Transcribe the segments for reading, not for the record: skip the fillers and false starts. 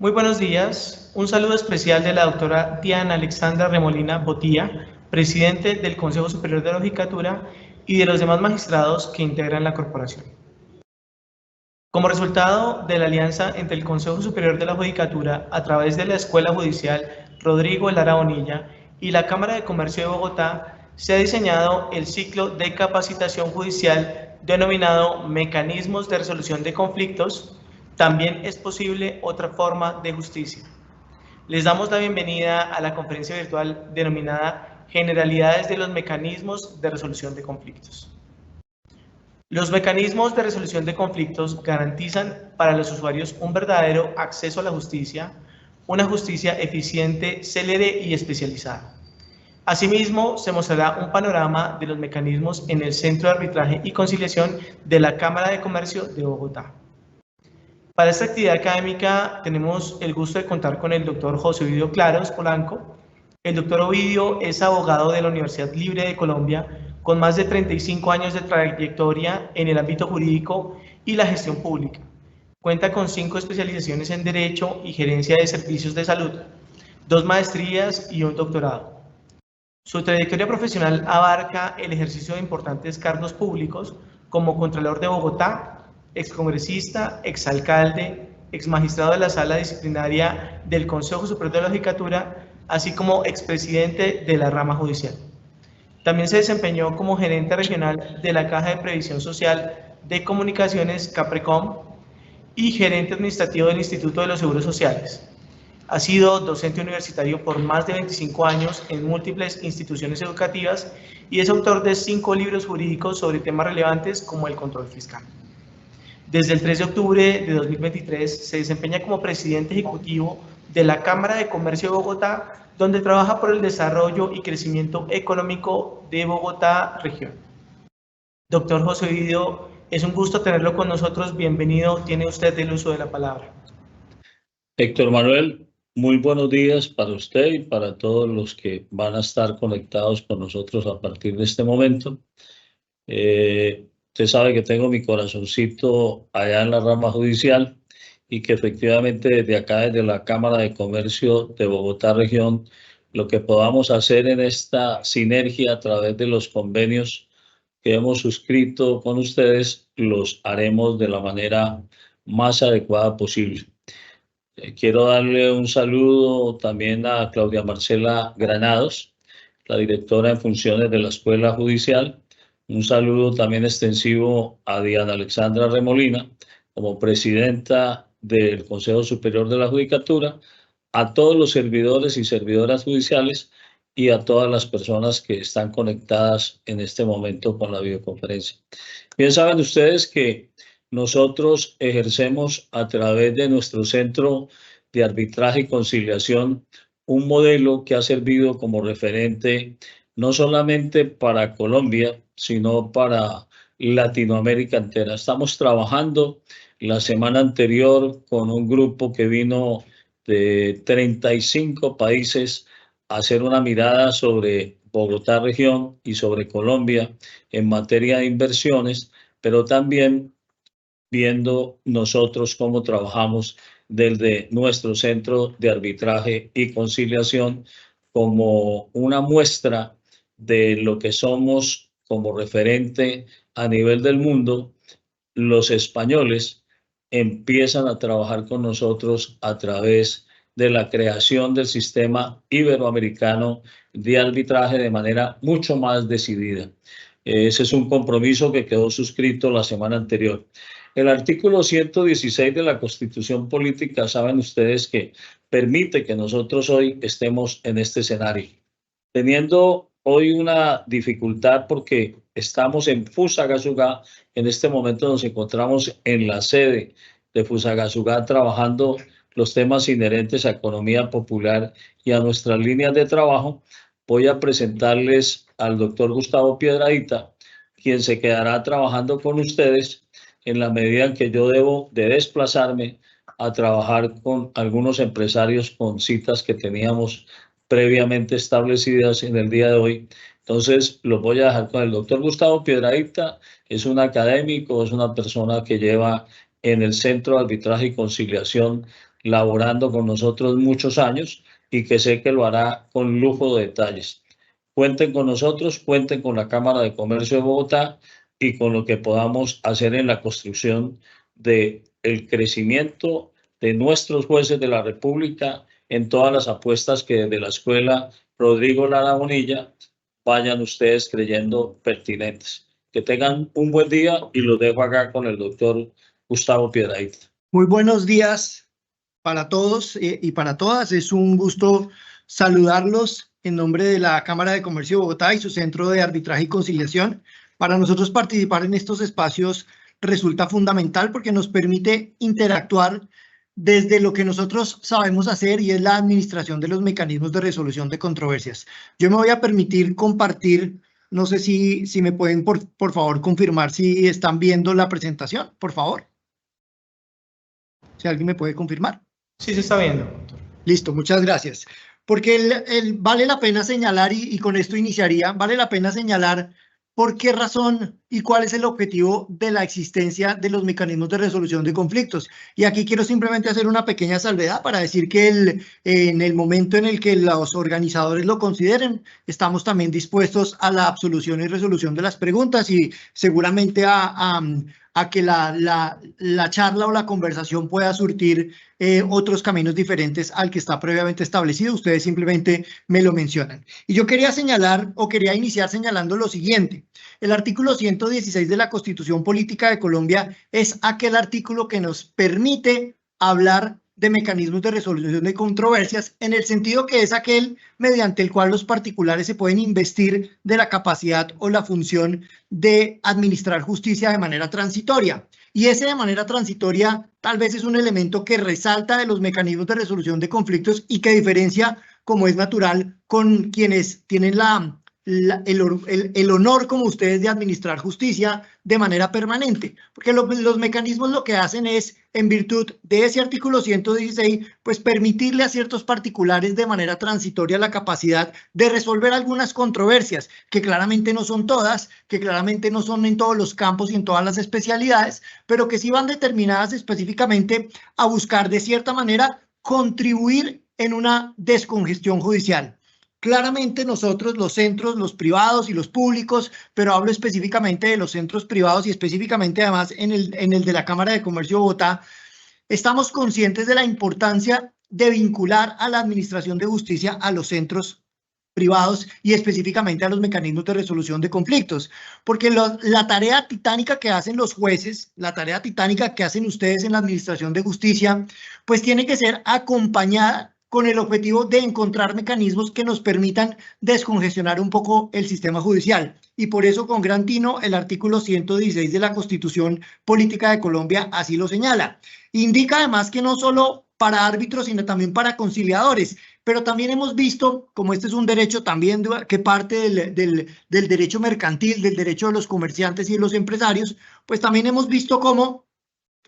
Muy buenos días. Un saludo especial de la doctora Diana Alexandra Remolina Botía, presidente del Consejo Superior de la Judicatura y de los demás magistrados que integran la corporación. Como resultado de la alianza entre el Consejo Superior de la Judicatura a través de la Escuela Judicial Rodrigo Lara Bonilla y la Cámara de Comercio de Bogotá, se ha diseñado el ciclo de capacitación judicial denominado Mecanismos de Resolución de Conflictos. También es posible otra forma de justicia. Les damos la bienvenida a la conferencia virtual denominada Generalidades de los Mecanismos de Resolución de Conflictos. Los mecanismos de resolución de conflictos garantizan para los usuarios un verdadero acceso a la justicia, una justicia eficiente, célere y especializada. Asimismo, se mostrará un panorama de los mecanismos en el Centro de Arbitraje y Conciliación de la Cámara de Comercio de Bogotá. Para esta actividad académica tenemos el gusto de contar con el doctor José Ovidio Claros Polanco. El doctor Ovidio es abogado de la Universidad Libre de Colombia, con más de 35 años de trayectoria en el ámbito jurídico y la gestión pública. Cuenta con 5 especializaciones en Derecho y Gerencia de Servicios de Salud, 2 maestrías y un doctorado. Su trayectoria profesional abarca el ejercicio de importantes cargos públicos como Contralor de Bogotá, excongresista, exalcalde, exmagistrado de la Sala Disciplinaria del Consejo Superior de la Judicatura, así como expresidente de la rama judicial. También se desempeñó como gerente regional de la Caja de Previsión Social de Comunicaciones Caprecom y gerente administrativo del Instituto de los Seguros Sociales. Ha sido docente universitario por más de 25 años en múltiples instituciones educativas y es autor de 5 libros jurídicos sobre temas relevantes como el control fiscal. Desde el 3 de octubre de 2023 se desempeña como presidente ejecutivo de la Cámara de Comercio de Bogotá, donde trabaja por el desarrollo y crecimiento económico de Bogotá región. Doctor José Ovidio, es un gusto tenerlo con nosotros. Bienvenido, tiene usted el uso de la palabra. Héctor Manuel, muy buenos días para usted y para todos los que van a estar conectados con nosotros a partir de este momento. Usted sabe que tengo mi corazoncito allá en la rama judicial y que efectivamente desde acá, desde la Cámara de Comercio de Bogotá Región, lo que podamos hacer en esta sinergia a través de los convenios que hemos suscrito con ustedes, los haremos de la manera más adecuada posible. Quiero darle un saludo también a Claudia Marcela Granados, la directora en funciones de la Escuela Judicial. Un saludo también extensivo a Diana Alexandra Remolina, como presidenta del Consejo Superior de la Judicatura, a todos los servidores y servidoras judiciales y a todas las personas que están conectadas en este momento con la videoconferencia. Bien, saben ustedes que nosotros ejercemos a través de nuestro Centro de Arbitraje y Conciliación un modelo que ha servido como referente no solamente para Colombia, sino para Latinoamérica entera. Estamos trabajando la semana anterior con un grupo que vino de 35 países a hacer una mirada sobre Bogotá región y sobre Colombia en materia de inversiones, pero también viendo nosotros cómo trabajamos desde nuestro Centro de Arbitraje y Conciliación como una muestra de lo que somos como referente a nivel del mundo. Los españoles empiezan a trabajar con nosotros a través de la creación del sistema iberoamericano de arbitraje de manera mucho más decidida. Ese es un compromiso que quedó suscrito la semana anterior. El artículo 116 de la Constitución Política, saben ustedes que permite que nosotros hoy estemos en este escenario, teniendo hoy una dificultad porque estamos en Fusagasugá. En este momento nos encontramos en la sede de Fusagasugá trabajando los temas inherentes a economía popular y a nuestras líneas de trabajo. Voy a presentarles al doctor Gustavo Piedradita, quien se quedará trabajando con ustedes en la medida en que yo debo de desplazarme a trabajar con algunos empresarios con citas que teníamos previamente establecidas en el día de hoy. Entonces, los voy a dejar con el doctor Gustavo Piedradita. Es un académico, es una persona que lleva en el Centro de Arbitraje y Conciliación laborando con nosotros muchos años y que sé que lo hará con lujo de detalles. Cuenten con nosotros, cuenten con la Cámara de Comercio de Bogotá y con lo que podamos hacer en la construcción del crecimiento de nuestros jueces de la República en todas las apuestas que desde la Escuela Rodrigo Lara Bonilla vayan ustedes creyendo pertinentes. Que tengan un buen día y los dejo acá con el doctor Gustavo Piedrahita. Muy buenos días para todos y para todas. Es un gusto saludarlos en nombre de la Cámara de Comercio de Bogotá y su Centro de Arbitraje y Conciliación. Para nosotros participar en estos espacios resulta fundamental porque nos permite interactuar desde lo que nosotros sabemos hacer, y es la administración de los mecanismos de resolución de controversias. Yo me voy a permitir compartir, no sé si me pueden por favor confirmar si están viendo la presentación, por favor. Si alguien me puede confirmar. Sí, se está viendo. Listo, muchas gracias. Porque vale la pena señalar, y con esto iniciaría, vale la pena señalar por qué razón y cuál es el objetivo de la existencia de los mecanismos de resolución de conflictos. Y aquí quiero simplemente hacer una pequeña salvedad para decir que en el momento en el que los organizadores lo consideren, estamos también dispuestos a la absolución y resolución de las preguntas y seguramente a que la charla o la conversación pueda surtir otros caminos diferentes al que está previamente establecido. Ustedes simplemente me lo mencionan. Y yo quería señalar, o quería iniciar señalando lo siguiente. El artículo 116 de la Constitución Política de Colombia es aquel artículo que nos permite hablar de mecanismos de resolución de controversias, en el sentido que es aquel mediante el cual los particulares se pueden investir de la capacidad o la función de administrar justicia de manera transitoria. Y ese de manera transitoria tal vez es un elemento que resalta de los mecanismos de resolución de conflictos y que diferencia, como es natural, con quienes tienen el honor como ustedes de administrar justicia de manera permanente, porque los mecanismos lo que hacen es, en virtud de ese artículo 116, pues permitirle a ciertos particulares de manera transitoria la capacidad de resolver algunas controversias, que claramente no son todas, que claramente no son en todos los campos y en todas las especialidades, pero que sí van determinadas específicamente a buscar de cierta manera contribuir en una descongestión judicial. Claramente nosotros, los centros, los privados y los públicos, pero hablo específicamente de los centros privados y específicamente además en el de la Cámara de Comercio de Bogotá, estamos conscientes de la importancia de vincular a la administración de justicia a los centros privados y específicamente a los mecanismos de resolución de conflictos, porque la tarea titánica que hacen los jueces, la tarea titánica que hacen ustedes en la administración de justicia, pues tiene que ser acompañada con el objetivo de encontrar mecanismos que nos permitan descongestionar un poco el sistema judicial. Y por eso, con gran tino, el artículo 116 de la Constitución Política de Colombia así lo señala. Indica además que no solo para árbitros, sino también para conciliadores. Pero también hemos visto, como este es un derecho también que parte del derecho mercantil, del derecho de los comerciantes y de los empresarios, pues también hemos visto cómo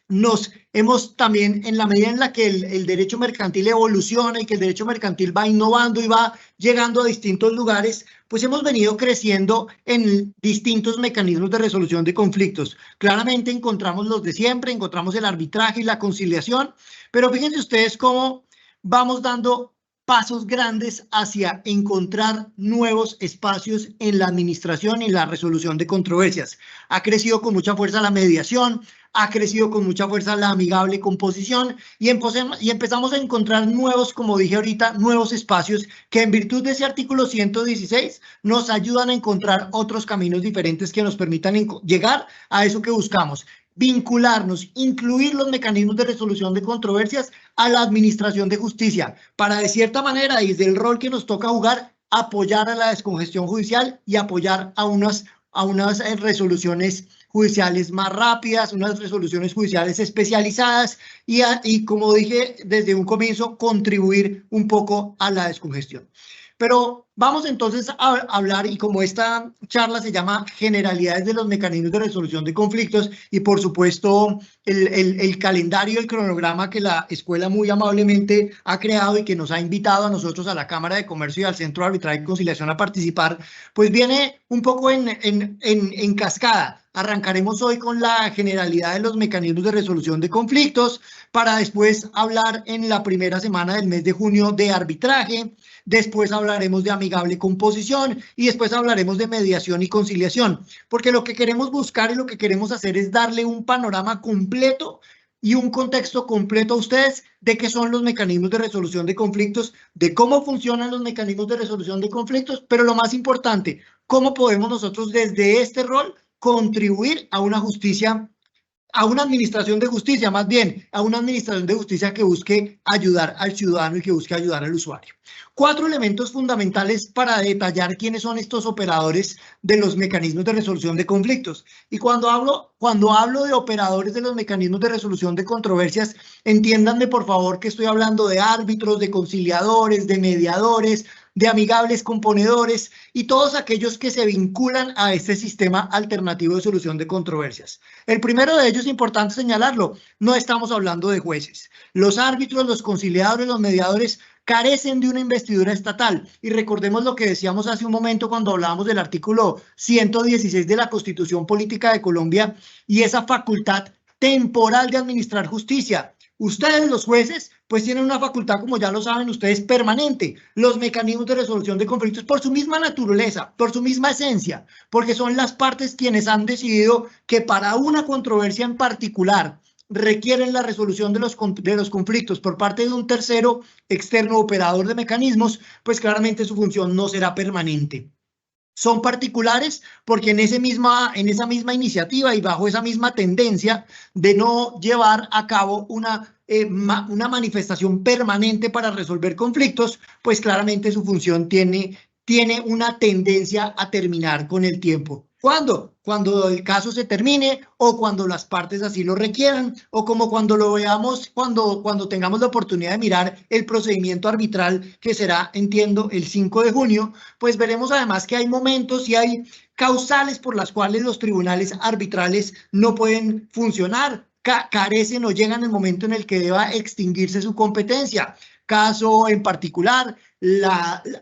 nos hemos también, en la medida en la que el derecho mercantil evoluciona y que el derecho mercantil va innovando y va llegando a distintos lugares, pues hemos venido creciendo en distintos mecanismos de resolución de conflictos. Claramente encontramos los de siempre, encontramos el arbitraje y la conciliación, pero fíjense ustedes cómo vamos dando pasos grandes hacia encontrar nuevos espacios en la administración y la resolución de controversias. Ha crecido con mucha fuerza la mediación, ha crecido con mucha fuerza la amigable composición y empezamos a encontrar nuevos, como dije ahorita, nuevos espacios que en virtud de ese artículo 116 nos ayudan a encontrar otros caminos diferentes que nos permitan llegar a eso que buscamos. Vincularnos, incluir los mecanismos de resolución de controversias a la administración de justicia, para de cierta manera, desde el rol que nos toca jugar, apoyar a la descongestión judicial y apoyar a unas resoluciones judiciales más rápidas, unas resoluciones judiciales especializadas y como dije desde un comienzo, contribuir un poco a la descongestión. Pero vamos entonces a hablar, y como esta charla se llama Generalidades de los mecanismos de resolución de conflictos, y por supuesto el calendario, el cronograma que la escuela muy amablemente ha creado y que nos ha invitado a nosotros, a la Cámara de Comercio y al Centro de Arbitraje y Conciliación, a participar, pues viene un poco en cascada. Arrancaremos hoy con la generalidad de los mecanismos de resolución de conflictos, para después hablar en la primera semana del mes de junio de arbitraje, después hablaremos de amigable composición y después hablaremos de mediación y conciliación, porque lo que queremos buscar y lo que queremos hacer es darle un panorama completo y un contexto completo a ustedes de qué son los mecanismos de resolución de conflictos, de cómo funcionan los mecanismos de resolución de conflictos, pero lo más importante, cómo podemos nosotros desde este rol contribuir a una justicia, a una administración de justicia, más bien, a una administración de justicia que busque ayudar al ciudadano y que busque ayudar al usuario. 4 elementos fundamentales para detallar quiénes son estos operadores de los mecanismos de resolución de conflictos. Y cuando hablo de operadores de los mecanismos de resolución de controversias, entiéndanme por favor que estoy hablando de árbitros, de conciliadores, de mediadores, de amigables componedores y todos aquellos que se vinculan a este sistema alternativo de solución de controversias. El primero de ellos, es importante señalarlo, no estamos hablando de jueces. Los árbitros, los conciliadores, los mediadores carecen de una investidura estatal. Y recordemos lo que decíamos hace un momento cuando hablábamos del artículo 116 de la Constitución Política de Colombia y esa facultad temporal de administrar justicia. Ustedes, los jueces, pues tienen una facultad, como ya lo saben ustedes, permanente. Los mecanismos de resolución de conflictos, por su misma naturaleza, por su misma esencia, porque son las partes quienes han decidido que para una controversia en particular requieren la resolución de los conflictos por parte de un tercero externo operador de mecanismos, pues claramente su función no será permanente. Son particulares porque en esa misma iniciativa y bajo esa misma tendencia de no llevar a cabo una manifestación permanente para resolver conflictos, pues claramente su función tiene una tendencia a terminar con el tiempo. ¿Cuándo? Cuando el caso se termine o cuando las partes así lo requieran o como cuando lo veamos, cuando tengamos la oportunidad de mirar el procedimiento arbitral que será, entiendo, el 5 de junio, pues veremos además que hay momentos y hay causales por las cuales los tribunales arbitrales no pueden funcionar, carecen o llegan el momento en el que deba extinguirse su competencia. Caso en particular,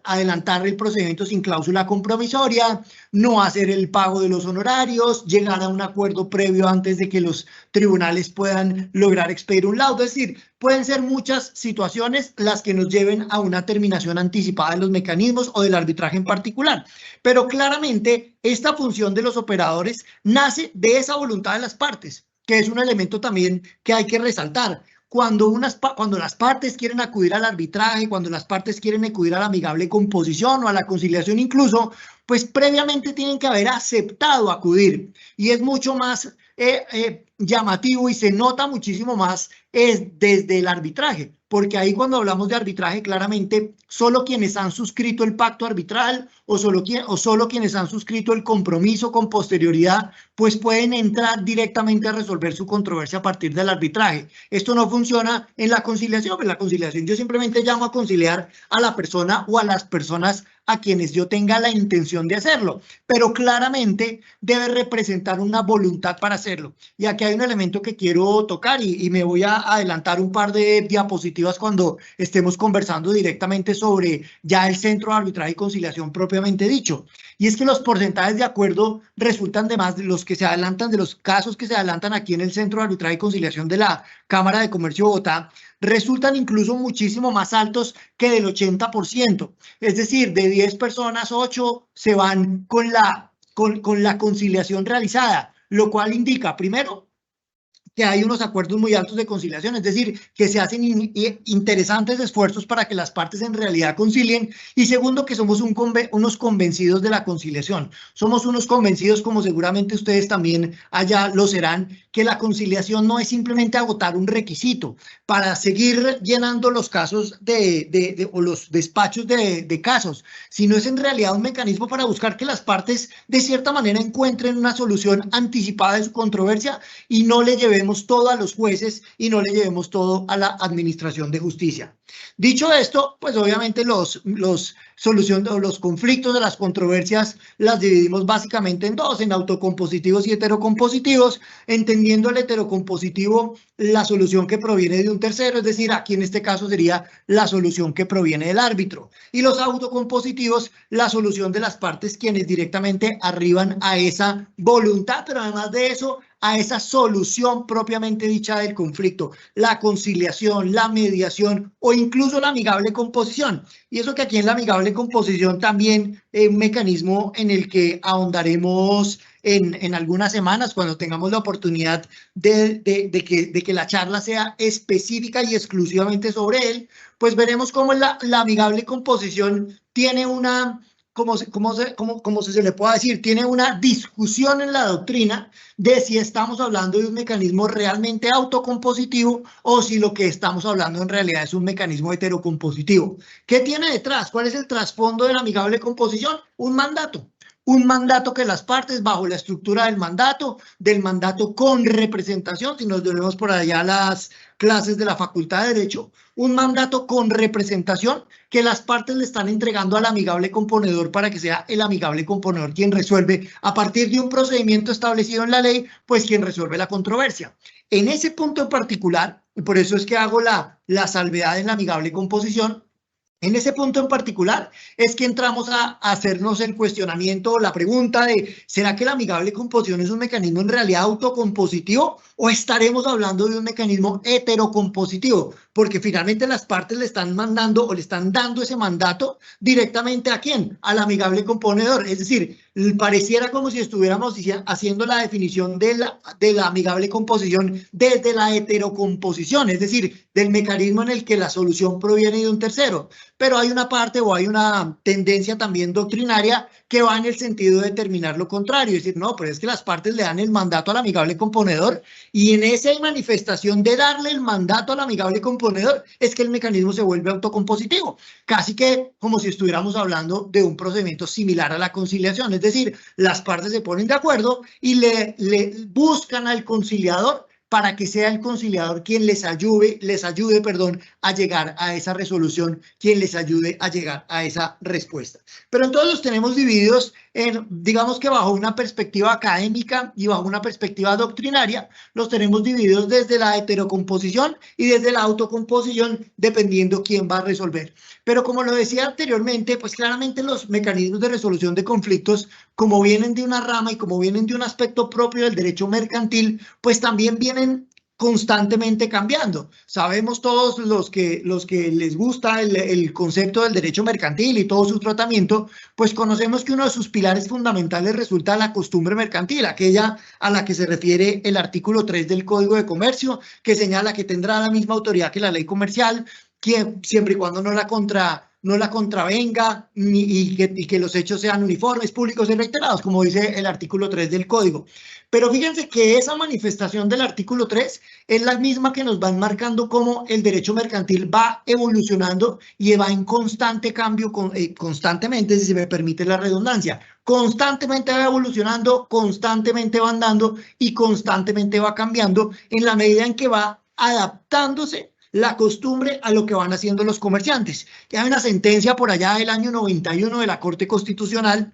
adelantar el procedimiento sin cláusula compromisoria, no hacer el pago de los honorarios, llegar a un acuerdo previo antes de que los tribunales puedan lograr expedir un laudo. Es decir, pueden ser muchas situaciones las que nos lleven a una terminación anticipada de los mecanismos o del arbitraje en particular. Pero claramente esta función de los operadores nace de esa voluntad de las partes, que es un elemento también que hay que resaltar. Cuando las partes quieren acudir al arbitraje, cuando las partes quieren acudir a la amigable composición o a la conciliación incluso, pues previamente tienen que haber aceptado acudir. Y es mucho más llamativo y se nota muchísimo más desde el arbitraje, porque ahí cuando hablamos de arbitraje claramente solo quienes han suscrito el pacto arbitral o solo quienes han suscrito el compromiso con posterioridad pues pueden entrar directamente a resolver su controversia a partir del arbitraje. Esto no funciona en la conciliación. En la conciliación yo simplemente llamo a conciliar a la persona o a las personas a quienes yo tenga la intención de hacerlo, pero claramente debe representar una voluntad para hacerlo. Y aquí hay un elemento que quiero tocar y me voy a adelantar un par de diapositivas cuando estemos conversando directamente sobre ya el Centro de Arbitraje y Conciliación propiamente dicho. Y es que los porcentajes de acuerdo resultan de más de los que se adelantan, de los casos que se adelantan aquí en el Centro de Arbitraje y Conciliación de la Cámara de Comercio de Bogotá, resultan incluso muchísimo más altos que del 80%. Es decir, de 10 personas, 8 se van con la conciliación realizada, lo cual indica, primero, que hay unos acuerdos muy altos de conciliación, es decir, que se hacen interesantes esfuerzos para que las partes en realidad concilien, y segundo, que somos unos convencidos de la conciliación. Somos unos convencidos, como seguramente ustedes también allá lo serán, que la conciliación no es simplemente agotar un requisito para seguir llenando los casos o los despachos de casos, sino es en realidad un mecanismo para buscar que las partes de cierta manera encuentren una solución anticipada de su controversia y no le llevemos todo a los jueces y no le llevemos todo a la administración de justicia. Dicho esto, pues obviamente los conflictos de las controversias las dividimos básicamente en dos, en autocompositivos y heterocompositivos, entendiendo el heterocompositivo la solución que proviene de un tercero, es decir, aquí en este caso sería la solución que proviene del árbitro, y los autocompositivos la solución de las partes quienes directamente arriban a esa voluntad, pero además de eso, a esa solución propiamente dicha del conflicto, la conciliación, la mediación o incluso la amigable composición. Y eso que aquí en la amigable composición también es un mecanismo en el que ahondaremos en algunas semanas cuando tengamos la oportunidad de que la charla sea específica y exclusivamente sobre él, pues veremos cómo la amigable composición tiene una... como se le pueda decir, tiene una discusión en la doctrina de si estamos hablando de un mecanismo realmente autocompositivo o si lo que estamos hablando en realidad es un mecanismo heterocompositivo. ¿Qué tiene detrás? ¿Cuál es el trasfondo de la amigable composición? Un mandato. Un mandato que las partes, bajo la estructura del mandato con representación, si nos volvemos por allá a las clases de la Facultad de Derecho, un mandato con representación que las partes le están entregando al amigable componedor para que sea el amigable componedor quien resuelve a partir de un procedimiento establecido en la ley, pues quien resuelve la controversia. En ese punto en particular, y por eso es que hago la salvedad en la amigable composición, en ese punto en particular es que entramos a hacernos el cuestionamiento o la pregunta de ¿será que la amigable composición es un mecanismo en realidad autocompositivo o estaremos hablando de un mecanismo heterocompositivo? Porque finalmente las partes le están mandando o le están dando ese mandato directamente ¿a quién? Al amigable componedor. Es decir, pareciera como si estuviéramos haciendo la definición de la amigable composición desde la heterocomposición, es decir, del mecanismo en el que la solución proviene de un tercero. Pero hay una parte o hay una tendencia también doctrinaria que va en el sentido de determinar lo contrario, es decir, no, pero es que las partes le dan el mandato al amigable componedor y en esa manifestación de darle el mandato al amigable componedor es que el mecanismo se vuelve autocompositivo, casi que como si estuviéramos hablando de un procedimiento similar a la conciliación, es decir, las partes se ponen de acuerdo y le buscan al conciliador para que sea el conciliador quien les ayude, a llegar a esa resolución, quien les ayude a llegar a esa respuesta. Pero entonces los tenemos divididos en, digamos que bajo una perspectiva académica y bajo una perspectiva doctrinaria, los tenemos divididos desde la heterocomposición y desde la autocomposición, dependiendo quién va a resolver. Pero como lo decía anteriormente, pues claramente los mecanismos de resolución de conflictos, como vienen de una rama y como vienen de un aspecto propio del derecho mercantil, pues también vienen constantemente cambiando. Sabemos todos los que les gusta el concepto del derecho mercantil y todo su tratamiento, pues conocemos que uno de sus pilares fundamentales resulta la costumbre mercantil, aquella a la que se refiere el artículo 3 del Código de Comercio, que señala que tendrá la misma autoridad que la ley comercial, que siempre y cuando no la contravenga y que los hechos sean uniformes, públicos y reiterados, como dice el artículo 3 del Código. Pero fíjense que esa manifestación del artículo 3 es la misma que nos van marcando cómo el derecho mercantil va evolucionando y va en constante cambio, constantemente, si se me permite la redundancia, constantemente va evolucionando, constantemente va andando y constantemente va cambiando en la medida en que va adaptándose la costumbre a lo que van haciendo los comerciantes. Y hay una sentencia por allá del año 91 de la Corte Constitucional,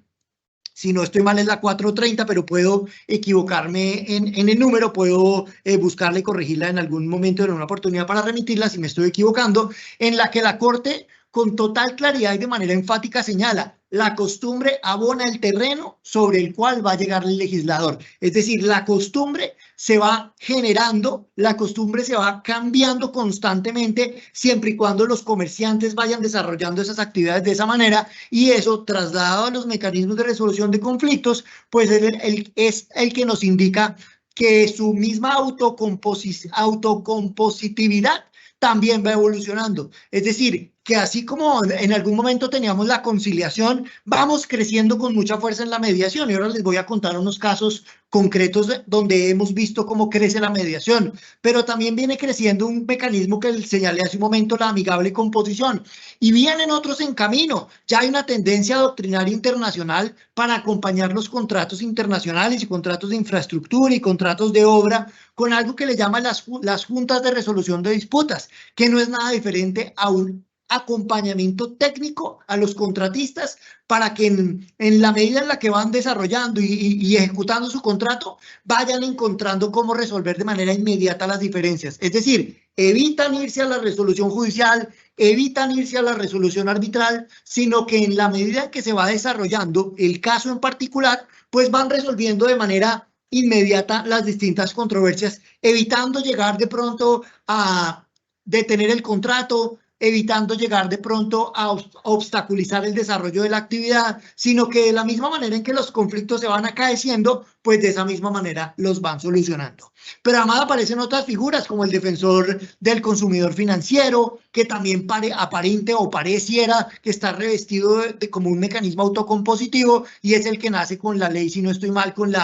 si no estoy mal es la 430, pero puedo equivocarme en el número, puedo buscarla y corregirla en algún momento, en una oportunidad para remitirla si me estoy equivocando, en la que la Corte con total claridad y de manera enfática señala: la costumbre abona el terreno sobre el cual va a llegar el legislador. Es decir, la costumbre se va generando, la costumbre se va cambiando constantemente, siempre y cuando los comerciantes vayan desarrollando esas actividades de esa manera, y eso, trasladado a los mecanismos de resolución de conflictos, pues es el que nos indica que su misma autocompositividad también va evolucionando. Es decir, que así como en algún momento teníamos la conciliación, vamos creciendo con mucha fuerza en la mediación. Y ahora les voy a contar unos casos concretos donde hemos visto cómo crece la mediación, pero también viene creciendo un mecanismo que señalé hace un momento, la amigable composición, y vienen otros en camino. Ya hay una tendencia doctrinaria internacional para acompañar los contratos internacionales y contratos de infraestructura y contratos de obra con algo que le llaman las juntas de resolución de disputas, que no es nada diferente a un acompañamiento técnico a los contratistas para que en la medida en la que van desarrollando y ejecutando su contrato, vayan encontrando cómo resolver de manera inmediata las diferencias. Es decir, evitan irse a la resolución judicial, evitan irse a la resolución arbitral, sino que en la medida en que se va desarrollando el caso en particular, pues van resolviendo de manera inmediata las distintas controversias, evitando llegar de pronto a detener el contrato, evitando llegar de pronto a obstaculizar el desarrollo de la actividad, sino que de la misma manera en que los conflictos se van acaeciendo, pues de esa misma manera los van solucionando. Pero además aparecen otras figuras como el defensor del consumidor financiero, que también aparente o pareciera que está revestido como un mecanismo autocompositivo y es el que nace con la ley, si no estoy mal, con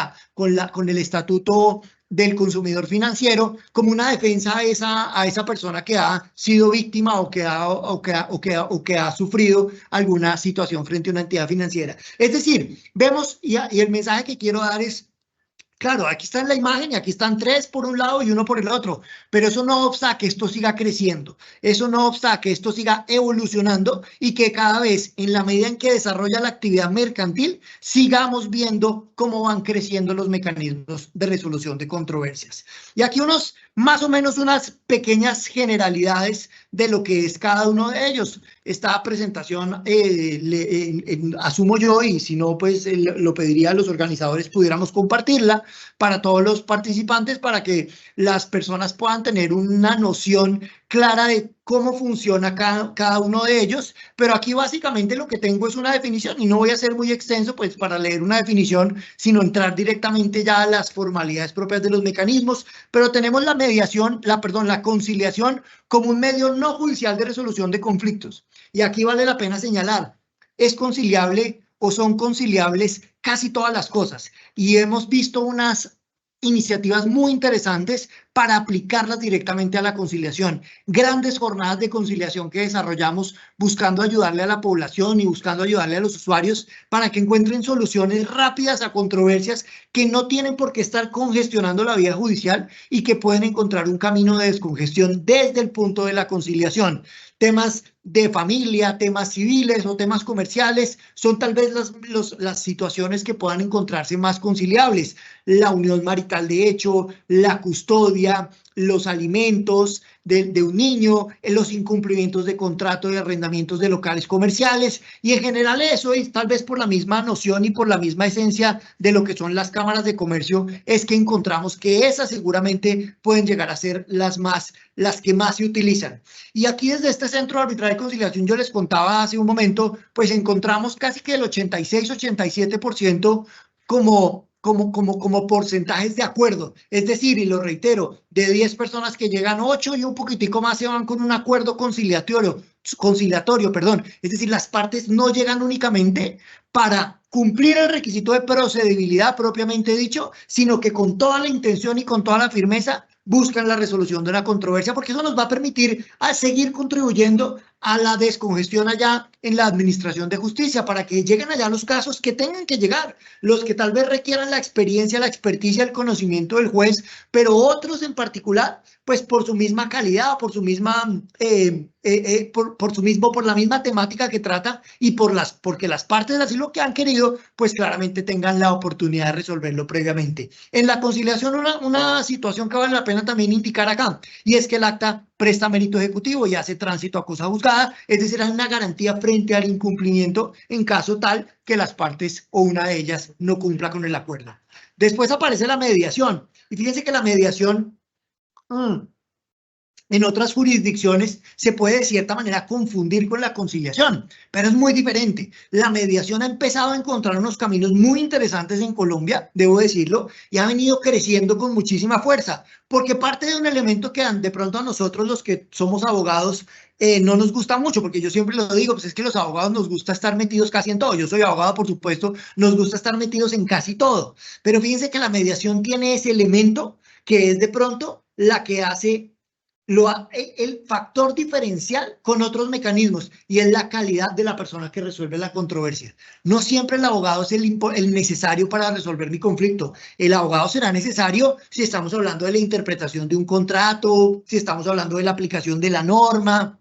el estatuto del consumidor financiero, como una defensa a esa persona que ha sido víctima o que ha sufrido alguna situación frente a una entidad financiera. Es decir, vemos, y el mensaje que quiero dar es, claro, aquí está en la imagen y aquí están 3 por un lado y 1 por el otro, pero eso no obsta a que esto siga creciendo, eso no obsta a que esto siga evolucionando y que cada vez, en la medida en que desarrolla la actividad mercantil, sigamos viendo cómo van creciendo los mecanismos de resolución de controversias. Y aquí más o menos unas pequeñas generalidades de lo que es cada uno de ellos. Esta presentación asumo yo, y si no, pues lo pediría a los organizadores pudiéramos compartirla para todos los participantes, para que las personas puedan tener una noción clara de cómo funciona cada uno de ellos, pero aquí básicamente lo que tengo es una definición y no voy a ser muy extenso pues para leer una definición, sino entrar directamente ya a las formalidades propias de los mecanismos, pero tenemos la mediación, la conciliación como un medio no judicial de resolución de conflictos. Y aquí vale la pena señalar, es conciliable o son conciliables casi todas las cosas y hemos visto unas iniciativas muy interesantes para aplicarlas directamente a la conciliación. Grandes jornadas de conciliación que desarrollamos buscando ayudarle a la población y buscando ayudarle a los usuarios para que encuentren soluciones rápidas a controversias que no tienen por qué estar congestionando la vía judicial y que pueden encontrar un camino de descongestión desde el punto de la conciliación. Temas de familia, temas civiles o temas comerciales son tal vez las situaciones que puedan encontrarse más conciliables. La unión marital de hecho, la custodia, los alimentos de un niño, los incumplimientos de contrato de arrendamientos de locales comerciales y en general eso, y tal vez por la misma noción y por la misma esencia de lo que son las cámaras de comercio, es que encontramos que esas seguramente pueden llegar a ser las que más se utilizan. Y aquí desde este Centro de Arbitraje y Conciliación, yo les contaba hace un momento, pues encontramos casi que el 86-87% como porcentajes de acuerdo. Es decir, y lo reitero, de 10 personas que llegan, 8 y un poquitico más se van con un acuerdo conciliatorio. Es decir, las partes no llegan únicamente para cumplir el requisito de procedibilidad propiamente dicho, sino que con toda la intención y con toda la firmeza buscan la resolución de una controversia, porque eso nos va a permitir seguir contribuyendo a la descongestión allá en la administración de justicia, para que lleguen allá los casos que tengan que llegar, los que tal vez requieran la experiencia, la experticia, el conocimiento del juez, pero otros en particular, pues por su misma calidad, por su misma, por la misma temática que trata y porque las partes así lo que han querido, pues claramente tengan la oportunidad de resolverlo previamente. En la conciliación, una situación que vale la pena también indicar acá, y es que el acta presta mérito ejecutivo y hace tránsito a cosa juzgada, es decir, hay una garantía frente al incumplimiento en caso tal que las partes o una de ellas no cumpla con el acuerdo. Después aparece la mediación, y fíjense que la mediación en otras jurisdicciones se puede de cierta manera confundir con la conciliación, pero es muy diferente. La mediación ha empezado a encontrar unos caminos muy interesantes en Colombia, debo decirlo, y ha venido creciendo con muchísima fuerza, porque parte de un elemento que de pronto a nosotros los que somos abogados no nos gusta mucho, porque yo siempre lo digo, pues es que los abogados nos gusta estar metidos casi en todo. Yo soy abogado, por supuesto, nos gusta estar metidos en casi todo. Pero fíjense que la mediación tiene ese elemento que es de pronto la que hace el factor diferencial con otros mecanismos, y es la calidad de la persona que resuelve la controversia. No siempre el abogado es el necesario para resolver mi conflicto. El abogado será necesario si estamos hablando de la interpretación de un contrato, si estamos hablando de la aplicación de la norma,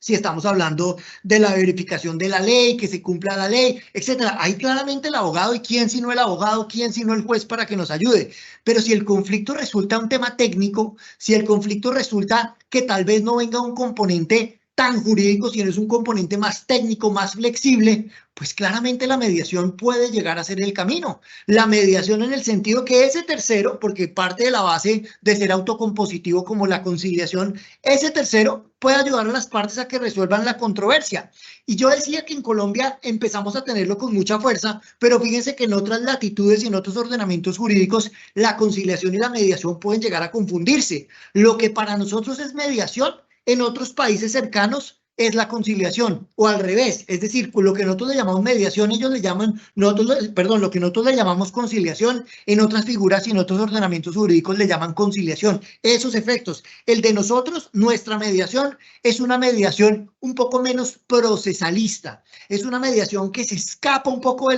si estamos hablando de la verificación de la ley, que se cumpla la ley, etcétera. Ahí claramente el abogado, y quién sino el abogado, quién sino el juez para que nos ayude. Pero si el conflicto resulta un tema técnico, si el conflicto resulta que tal vez no venga un componente tan jurídico, sino es un componente más técnico, más flexible, pues claramente la mediación puede llegar a ser el camino. La mediación en el sentido que ese tercero, porque parte de la base de ser autocompositivo como la conciliación, ese tercero puede ayudar a las partes a que resuelvan la controversia. Y yo decía que en Colombia empezamos a tenerlo con mucha fuerza, pero fíjense que en otras latitudes y en otros ordenamientos jurídicos, la conciliación y la mediación pueden llegar a confundirse. Lo que para nosotros es mediación, en otros países cercanos es la conciliación, o al revés, es decir, lo que nosotros le llamamos mediación, ellos le llaman, lo que nosotros le llamamos conciliación, en otras figuras y en otros ordenamientos jurídicos le llaman conciliación. Esos efectos. El de nosotros, nuestra mediación, es una mediación un poco menos procesalista, es una mediación que se escapa un poco de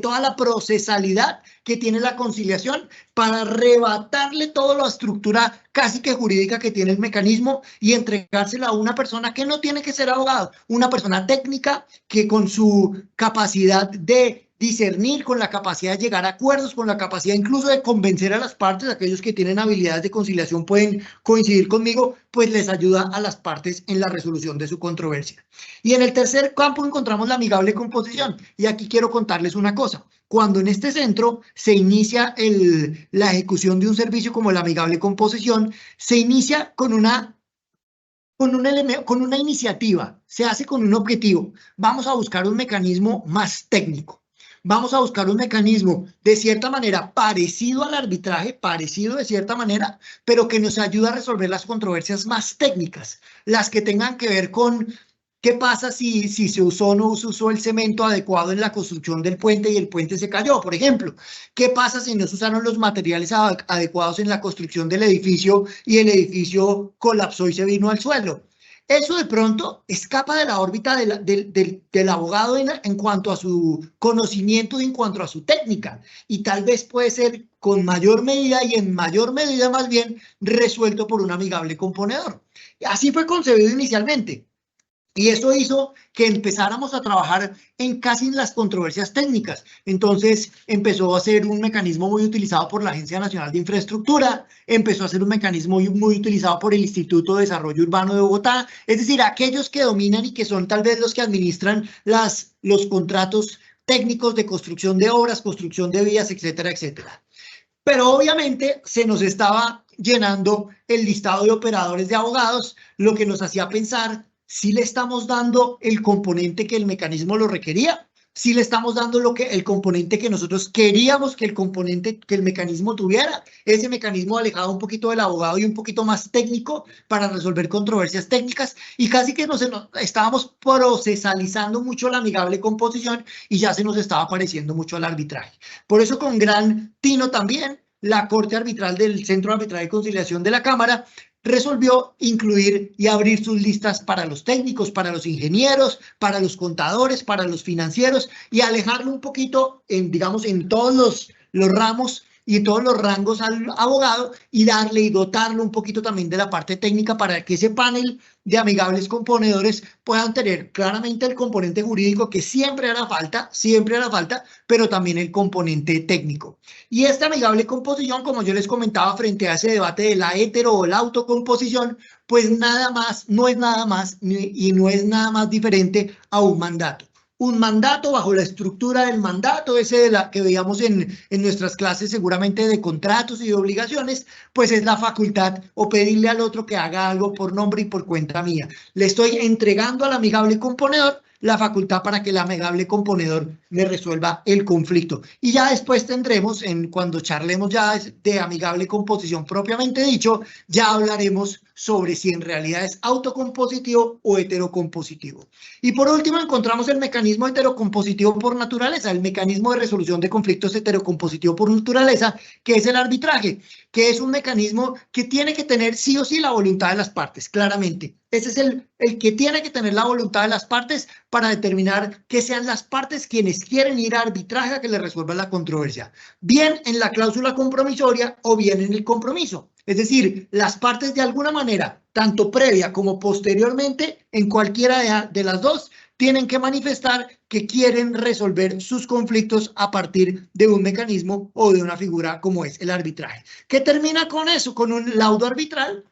toda la procesalidad que tiene la conciliación, para arrebatarle toda la estructura casi que jurídica que tiene el mecanismo y entregársela a una persona que no tiene que ser abogado, una persona técnica que con su capacidad de discernir, con la capacidad de llegar a acuerdos, con la capacidad incluso de convencer a las partes, aquellos que tienen habilidades de conciliación pueden coincidir conmigo, pues les ayuda a las partes en la resolución de su controversia. Y en el tercer campo encontramos la amigable composición, y aquí quiero contarles una cosa. Cuando en este centro se inicia la ejecución de un servicio como la amigable composición, se inicia con una iniciativa, se hace con un objetivo. Vamos a buscar un mecanismo más técnico. Vamos a buscar un mecanismo de cierta manera parecido al arbitraje, parecido de cierta manera, pero que nos ayude a resolver las controversias más técnicas, las que tengan que ver con qué pasa si se usó o no se usó el cemento adecuado en la construcción del puente y el puente se cayó, por ejemplo. ¿Qué pasa si no se usaron los materiales adecuados en la construcción del edificio y el edificio colapsó y se vino al suelo? Eso de pronto escapa de la órbita del abogado en cuanto a su conocimiento y en cuanto a su técnica, y tal vez puede ser con mayor medida y en mayor medida más bien resuelto por un amigable componedor. Así fue concebido inicialmente. Y eso hizo que empezáramos a trabajar casi en las controversias técnicas. Entonces empezó a ser un mecanismo muy utilizado por la Agencia Nacional de Infraestructura, empezó a ser un mecanismo muy utilizado por el Instituto de Desarrollo Urbano de Bogotá, es decir, aquellos que dominan y que son tal vez los que administran los contratos técnicos de construcción de obras, construcción de vías, etcétera, etcétera. Pero obviamente se nos estaba llenando el listado de operadores de abogados, lo que nos hacía pensar si le estamos dando el componente que el mecanismo lo requería, si le estamos dando el componente que nosotros queríamos que el mecanismo tuviera, ese mecanismo alejado un poquito del abogado y un poquito más técnico para resolver controversias técnicas, y casi que estábamos procesalizando mucho la amigable composición y ya se nos estaba pareciendo mucho al arbitraje. Por eso, con gran tino también, la Corte Arbitral del Centro de Arbitraje y Conciliación de la Cámara resolvió incluir y abrir sus listas para los técnicos, para los ingenieros, para los contadores, para los financieros, y alejarlo un poquito, digamos, en todos los ramos y todos los rangos al abogado, y darle y dotarlo un poquito también de la parte técnica para que ese panel de amigables componedores puedan tener claramente el componente jurídico que siempre hará falta, pero también el componente técnico. Y esta amigable composición, como yo les comentaba frente a ese debate de la hetero o la autocomposición, pues no es nada más diferente a un mandato. Un mandato, bajo la estructura del mandato, ese de la que veíamos en nuestras clases seguramente de contratos y de obligaciones, pues es la facultad o pedirle al otro que haga algo por nombre y por cuenta mía. Le estoy entregando al amigable componedor la facultad para que el amigable componedor me resuelva el conflicto. Y ya después tendremos, cuando charlemos ya de amigable composición propiamente dicho, ya hablaremos sobre si en realidad es autocompositivo o heterocompositivo. Y por último encontramos el mecanismo heterocompositivo por naturaleza, el mecanismo de resolución de conflictos heterocompositivo por naturaleza, que es el arbitraje, que es un mecanismo que tiene que tener sí o sí la voluntad de las partes, claramente. Ese es el que tiene que tener la voluntad de las partes para determinar que sean las partes quienes quieren ir a arbitraje a que le resuelvan la controversia, bien en la cláusula compromisoria o bien en el compromiso. Es decir, las partes de alguna manera, tanto previa como posteriormente, en cualquiera de las dos, tienen que manifestar que quieren resolver sus conflictos a partir de un mecanismo o de una figura como es el arbitraje. ¿Qué termina con eso? Con un laudo arbitral,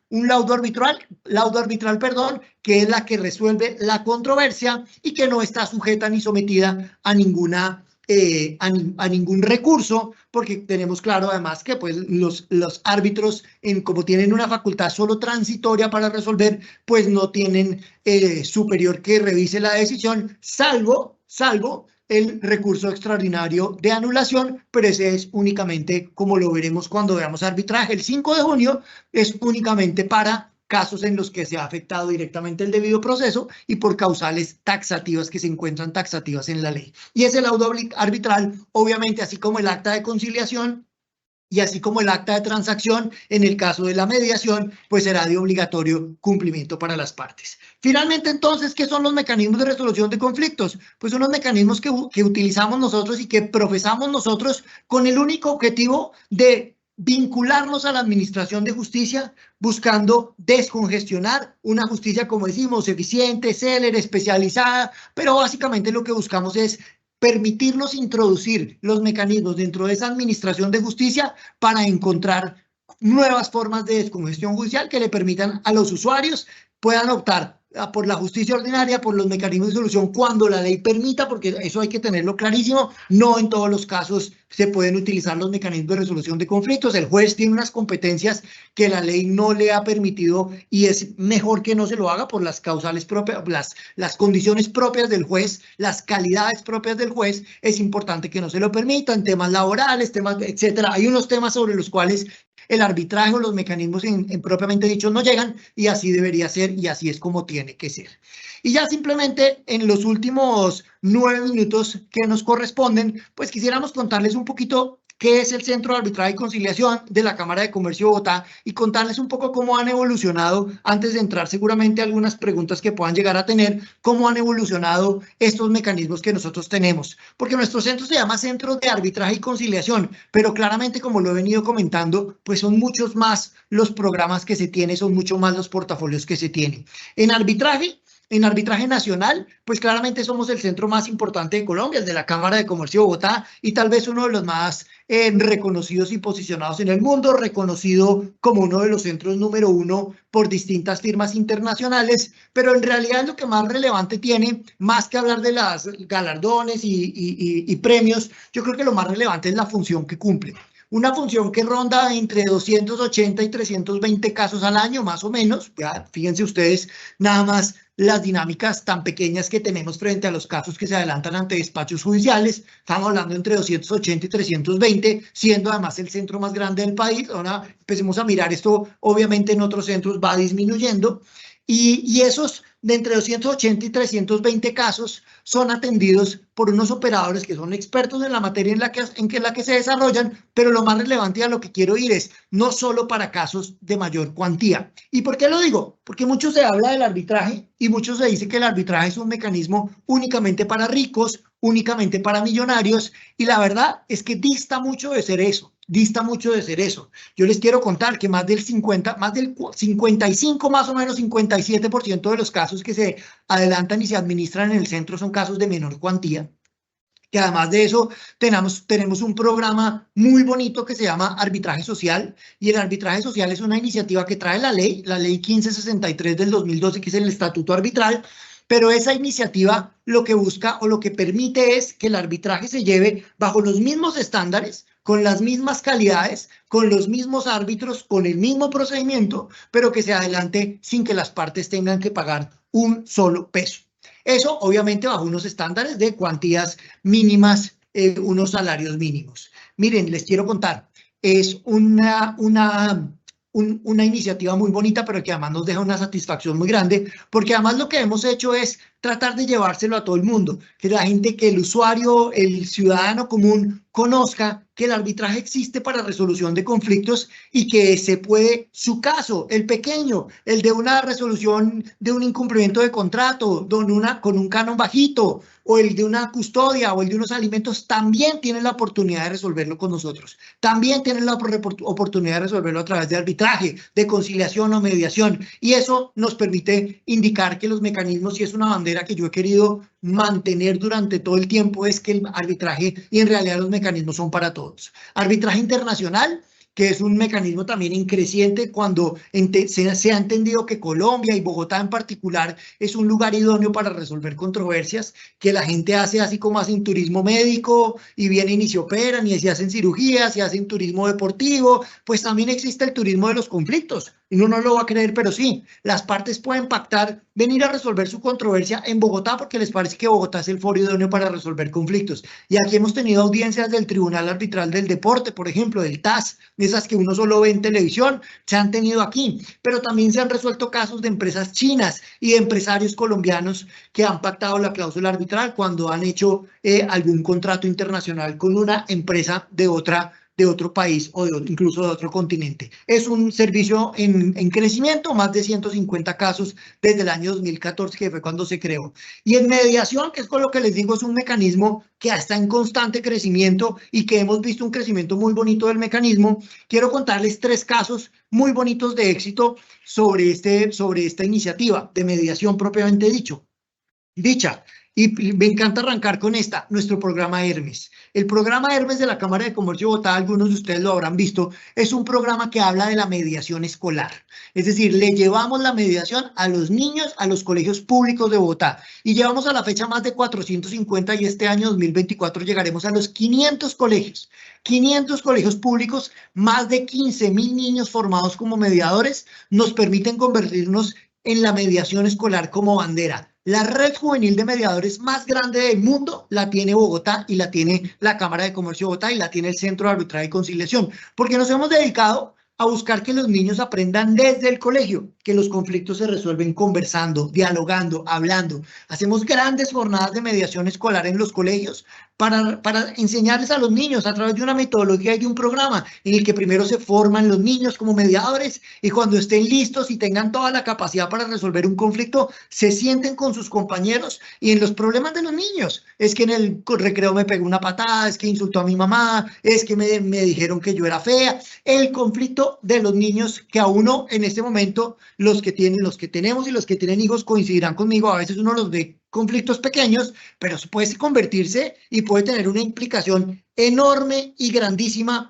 que es la que resuelve la controversia y que no está sujeta ni sometida a ningún recurso, porque tenemos claro además que pues los árbitros, como tienen una facultad solo transitoria para resolver, pues no tienen superior que revise la decisión, salvo el recurso extraordinario de anulación, pero ese es únicamente, como lo veremos cuando veamos arbitraje el 5 de junio, es únicamente para casos en los que se ha afectado directamente el debido proceso y por causales taxativas que se encuentran taxativas en la ley. Y ese laudo arbitral, obviamente, así como el acta de conciliación y así como el acta de transacción, en el caso de la mediación, pues será de obligatorio cumplimiento para las partes. Finalmente, entonces, ¿qué son los mecanismos de resolución de conflictos? Pues son los mecanismos que utilizamos nosotros y que profesamos nosotros con el único objetivo de vincularnos a la administración de justicia, buscando descongestionar una justicia, como decimos, eficiente, célere, especializada, pero básicamente lo que buscamos es permitirnos introducir los mecanismos dentro de esa administración de justicia para encontrar nuevas formas de descongestión judicial que le permitan a los usuarios puedan optar por la justicia ordinaria, por los mecanismos de solución cuando la ley permita, porque eso hay que tenerlo clarísimo, no en todos los casos se pueden utilizar los mecanismos de resolución de conflictos, el juez tiene unas competencias que la ley no le ha permitido y es mejor que no se lo haga por las causales propias, las condiciones propias del juez, las calidades propias del juez, es importante que no se lo permitan, temas laborales, temas, etcétera. Hay unos temas sobre los cuales el arbitraje o los mecanismos en propiamente dichos no llegan y así debería ser y así es como tiene que ser. Y ya simplemente en los últimos 9 minutos que nos corresponden, pues quisiéramos contarles un poquito qué es el Centro de Arbitraje y Conciliación de la Cámara de Comercio de Bogotá y contarles un poco cómo han evolucionado, antes de entrar seguramente a algunas preguntas que puedan llegar a tener, cómo han evolucionado estos mecanismos que nosotros tenemos. Porque nuestro centro se llama Centro de Arbitraje y Conciliación, pero claramente, como lo he venido comentando, pues son muchos más los programas que se tienen, son mucho más los portafolios que se tienen. En arbitraje nacional, pues claramente somos el centro más importante de Colombia, el de la Cámara de Comercio de Bogotá, y tal vez uno de los más reconocidos y posicionados en el mundo, reconocido como uno de los centros número 1 por distintas firmas internacionales, pero en realidad lo que más relevante tiene, más que hablar de las galardones y premios, yo creo que lo más relevante es la función que cumple. Una función que ronda entre 280 y 320 casos al año, más o menos. Ya, fíjense ustedes nada más las dinámicas tan pequeñas que tenemos frente a los casos que se adelantan ante despachos judiciales. Estamos hablando entre 280 y 320, siendo además el centro más grande del país. Ahora empecemos a mirar esto, obviamente en otros centros va disminuyendo. Y esos de entre 280 y 320 casos son atendidos por unos operadores que son expertos en la materia en la que se desarrollan, pero lo más relevante a lo que quiero ir es no solo para casos de mayor cuantía. ¿Y por qué lo digo? Porque mucho se habla del arbitraje y mucho se dice que el arbitraje es un mecanismo únicamente para ricos, únicamente para millonarios, y la verdad es que dista mucho de ser eso. Yo les quiero contar que más del 55, más o menos 57% de los casos que se adelantan y se administran en el centro son casos de menor cuantía. Que además de eso tenemos un programa muy bonito que se llama Arbitraje Social, y el arbitraje social es una iniciativa que trae la ley 1563 del 2012, que es el Estatuto Arbitral, pero esa iniciativa lo que busca o lo que permite es que el arbitraje se lleve bajo los mismos estándares, con las mismas calidades, con los mismos árbitros, con el mismo procedimiento, pero que se adelante sin que las partes tengan que pagar un solo peso. Eso, obviamente, bajo unos estándares de cuantías mínimas, unos salarios mínimos. Miren, les quiero contar, es una iniciativa muy bonita, pero que además nos deja una satisfacción muy grande, porque además lo que hemos hecho es tratar de llevárselo a todo el mundo, que la gente, que el usuario, el ciudadano común conozca que el arbitraje existe para resolución de conflictos y que se puede, su caso, el pequeño, el de una resolución de un incumplimiento de contrato, con un canon bajito, o el de una custodia o el de unos alimentos, también tienen la oportunidad de resolverlo con nosotros. También tienen la oportunidad de resolverlo a través de arbitraje, de conciliación o mediación. Y eso nos permite indicar que los mecanismos, y es una bandera que yo he querido mantener durante todo el tiempo, es que el arbitraje y en realidad los mecanismos son para todos. Arbitraje internacional, que es un mecanismo también en creciente cuando se ha entendido que Colombia y Bogotá en particular es un lugar idóneo para resolver controversias, que la gente hace así como hacen turismo médico y vienen y se operan y se hacen cirugías y hacen turismo deportivo, pues también existe el turismo de los conflictos. Y uno no lo va a creer, pero sí, las partes pueden pactar venir a resolver su controversia en Bogotá porque les parece que Bogotá es el foro idóneo para resolver conflictos. Y aquí hemos tenido audiencias del Tribunal Arbitral del Deporte, por ejemplo, del TAS, esas que uno solo ve en televisión, se han tenido aquí, pero también se han resuelto casos de empresas chinas y de empresarios colombianos que han pactado la cláusula arbitral cuando han hecho algún contrato internacional con una empresa de otro país o incluso de otro continente. Es un servicio en crecimiento, más de 150 casos desde el año 2014, que fue cuando se creó. Y en mediación, que es con lo que les digo, es un mecanismo que está en constante crecimiento y que hemos visto un crecimiento muy bonito del mecanismo. Quiero contarles 3 casos muy bonitos de éxito sobre esta iniciativa de mediación propiamente dicha. Y me encanta arrancar con nuestro programa Hermes. El programa Hermes de la Cámara de Comercio de Bogotá, algunos de ustedes lo habrán visto, es un programa que habla de la mediación escolar. Es decir, le llevamos la mediación a los niños, a los colegios públicos de Bogotá. Y llevamos a la fecha más de 450 y este año 2024 llegaremos a los 500 colegios. 500 colegios públicos, más de 15.000 niños formados como mediadores, nos permiten convertirnos en la mediación escolar como bandera. La red juvenil de mediadores más grande del mundo la tiene Bogotá y la tiene la Cámara de Comercio de Bogotá y la tiene el Centro de Arbitraje y Conciliación, porque nos hemos dedicado a buscar que los niños aprendan desde el colegio, que los conflictos se resuelven conversando, dialogando, hablando. Hacemos grandes jornadas de mediación escolar en los colegios para enseñarles a los niños a través de una metodología y de un programa en el que primero se forman los niños como mediadores y cuando estén listos y tengan toda la capacidad para resolver un conflicto, se sienten con sus compañeros y en los problemas de los niños. Es que en el recreo me pegó una patada, es que insultó a mi mamá, es que me dijeron que yo era fea. El conflicto de los niños que a uno en este momento, los que tenemos y los que tienen hijos coincidirán conmigo, a veces uno los ve conflictos pequeños, pero puede convertirse y puede tener una implicación enorme y grandísima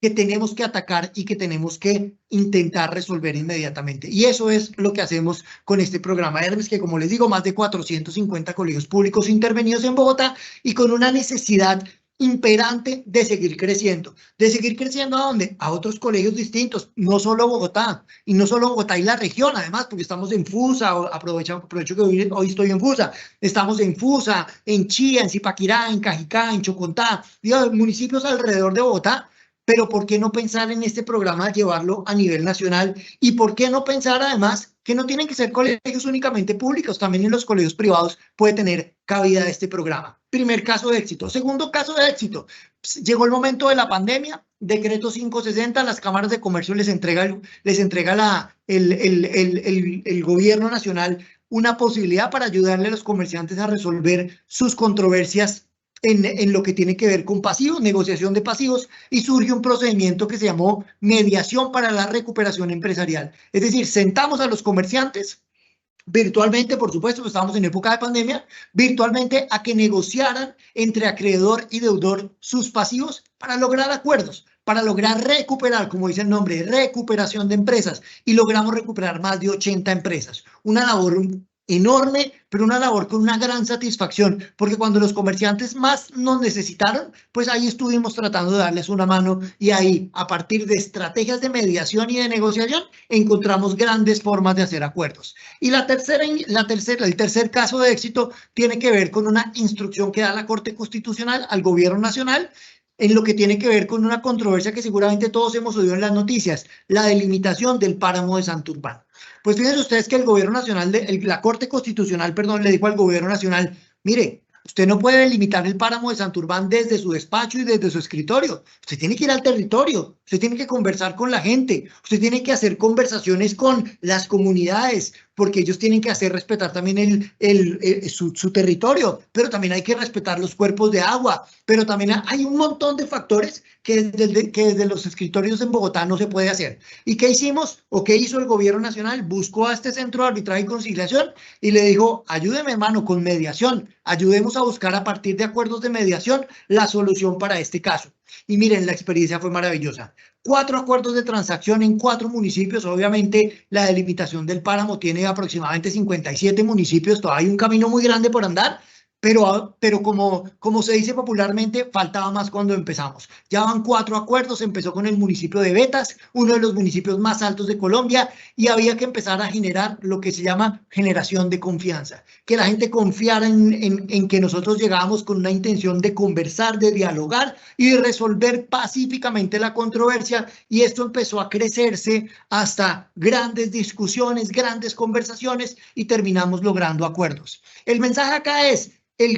que tenemos que atacar y que tenemos que intentar resolver inmediatamente. Y eso es lo que hacemos con este programa Hermes, que como les digo, más de 450 colegios públicos intervenidos en Bogotá y con una necesidad imperante de seguir creciendo. ¿De seguir creciendo a dónde? A otros colegios distintos, no solo Bogotá, y no solo Bogotá y la región, además, porque estamos en Fusa, aprovecho que hoy estoy en Fusa, estamos en Fusa, en Chía, en Zipaquirá, en Cajicá, en Chocontá, municipios alrededor de Bogotá. Pero ¿por qué no pensar en este programa, llevarlo a nivel nacional? ¿Y por qué no pensar además que no tienen que ser colegios únicamente públicos? También en los colegios privados puede tener cabida este programa. Primer caso de éxito. Segundo caso de éxito. Llegó el momento de la pandemia, decreto 560, las cámaras de comercio les entrega el gobierno nacional una posibilidad para ayudarle a los comerciantes a resolver sus controversias en lo que tiene que ver con pasivos, negociación de pasivos, y surge un procedimiento que se llamó mediación para la recuperación empresarial. Es decir, sentamos a los comerciantes virtualmente, por supuesto, que estábamos en época de pandemia, virtualmente a que negociaran entre acreedor y deudor sus pasivos para lograr acuerdos, para lograr recuperar, como dice el nombre, recuperación de empresas, y logramos recuperar más de 80 empresas. Una labor enorme, pero una labor con una gran satisfacción, porque cuando los comerciantes más nos necesitaron, pues ahí estuvimos tratando de darles una mano y ahí, a partir de estrategias de mediación y de negociación, encontramos grandes formas de hacer acuerdos. Y el tercer caso de éxito tiene que ver con una instrucción que da la Corte Constitucional al Gobierno Nacional en lo que tiene que ver con una controversia que seguramente todos hemos oído en las noticias, la delimitación del páramo de Santurbán. Pues fíjense ustedes que el Gobierno Nacional, la Corte Constitucional, perdón, le dijo al Gobierno Nacional, mire, usted no puede delimitar el páramo de Santurbán desde su despacho y desde su escritorio. Usted tiene que ir al territorio, usted tiene que conversar con la gente, usted tiene que hacer conversaciones con las comunidades, porque ellos tienen que hacer respetar también su territorio, pero también hay que respetar los cuerpos de agua, pero también hay un montón de factores que desde los escritorios en Bogotá no se puede hacer. ¿Y qué hicimos o qué hizo el Gobierno Nacional? Buscó a este Centro de Arbitraje y Conciliación y le dijo, ayúdeme hermano con mediación, ayudemos a buscar a partir de acuerdos de mediación la solución para este caso. Y miren, la experiencia fue maravillosa. 4 acuerdos de transacción en 4 municipios. Obviamente, la delimitación del páramo tiene aproximadamente 57 municipios. Todavía hay un camino muy grande por andar, pero como se dice popularmente, faltaba más cuando empezamos. Ya van 4 acuerdos, empezó con el municipio de Betas, uno de los municipios más altos de Colombia, y había que empezar a generar lo que se llama generación de confianza, que la gente confiara en que nosotros llegábamos con una intención de conversar, de dialogar y de resolver pacíficamente la controversia, y esto empezó a crecerse hasta grandes discusiones, grandes conversaciones, y terminamos logrando acuerdos. El mensaje acá es,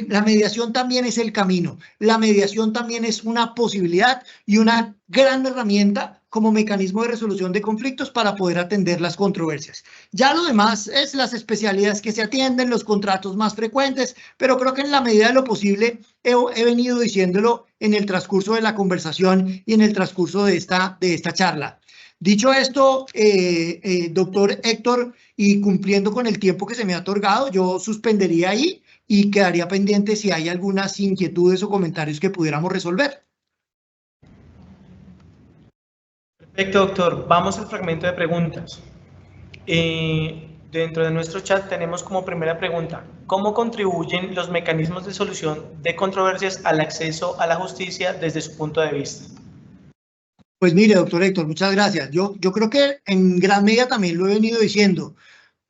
la mediación también es el camino, la mediación también es una posibilidad y una gran herramienta como mecanismo de resolución de conflictos para poder atender las controversias. Ya lo demás es las especialidades que se atienden, los contratos más frecuentes, pero creo que en la medida de lo posible he venido diciéndolo en el transcurso de la conversación y en el transcurso de esta charla. Dicho esto, doctor Héctor, y cumpliendo con el tiempo que se me ha otorgado, yo suspendería ahí y quedaría pendiente si hay algunas inquietudes o comentarios que pudiéramos resolver. Perfecto, doctor. Vamos al fragmento de preguntas. Dentro de nuestro chat tenemos como primera pregunta, ¿cómo contribuyen los mecanismos de solución de controversias al acceso a la justicia desde su punto de vista? Pues mire, doctor Héctor, muchas gracias. Yo creo que en gran medida también lo he venido diciendo.